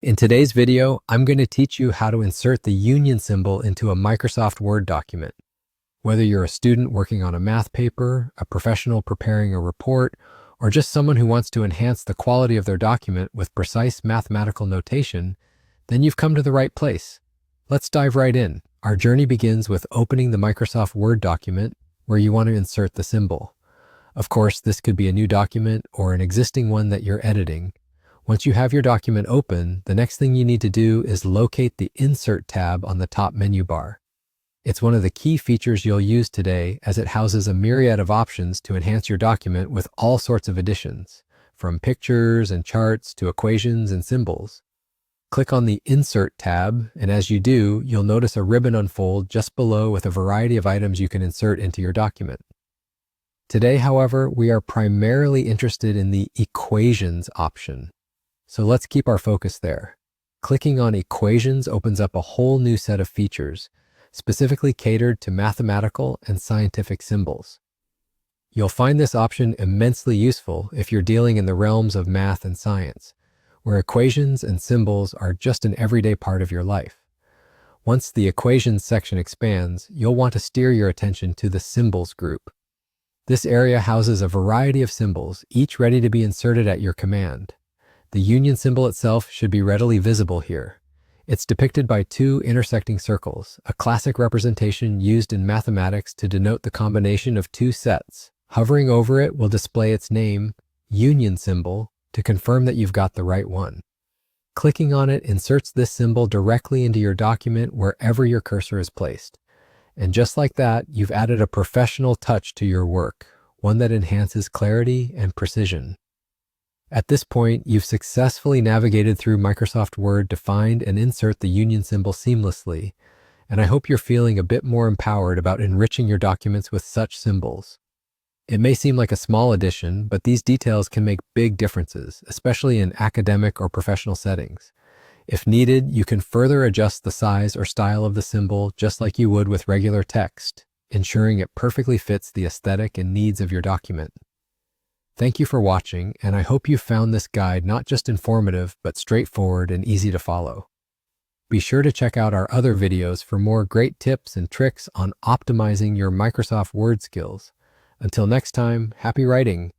In today's video, I'm going to teach you how to insert the union symbol into a Microsoft Word document. Whether you're a student working on a math paper, a professional preparing a report, or just someone who wants to enhance the quality of their document with precise mathematical notation, then you've come to the right place. Let's dive right in. Our journey begins with opening the Microsoft Word document where you want to insert the symbol. Of course, this could be a new document or an existing one that you're editing. Once you have your document open, the next thing you need to do is locate the Insert tab on the top menu bar. It's one of the key features you'll use today as it houses a myriad of options to enhance your document with all sorts of additions, from pictures and charts to equations and symbols. Click on the Insert tab, and as you do, you'll notice a ribbon unfold just below with a variety of items you can insert into your document. Today, however, we are primarily interested in the Equations option. So let's keep our focus there. Clicking on Equations opens up a whole new set of features, specifically catered to mathematical and scientific symbols. You'll find this option immensely useful if you're dealing in the realms of math and science, where equations and symbols are just an everyday part of your life. Once the Equations section expands, you'll want to steer your attention to the Symbols group. This area houses a variety of symbols, each ready to be inserted at your command. The union symbol itself should be readily visible here. It's depicted by two intersecting circles, a classic representation used in mathematics to denote the combination of two sets. Hovering over it will display its name, union symbol, to confirm that you've got the right one. Clicking on it inserts this symbol directly into your document wherever your cursor is placed. And just like that, you've added a professional touch to your work, one that enhances clarity and precision. At this point, you've successfully navigated through Microsoft Word to find and insert the union symbol seamlessly, and I hope you're feeling a bit more empowered about enriching your documents with such symbols. It may seem like a small addition, but these details can make big differences, especially in academic or professional settings. If needed, you can further adjust the size or style of the symbol just like you would with regular text, ensuring it perfectly fits the aesthetic and needs of your document. Thank you for watching, and I hope you found this guide not just informative, but straightforward and easy to follow. Be sure to check out our other videos for more great tips and tricks on optimizing your Microsoft Word skills. Until next time, happy writing!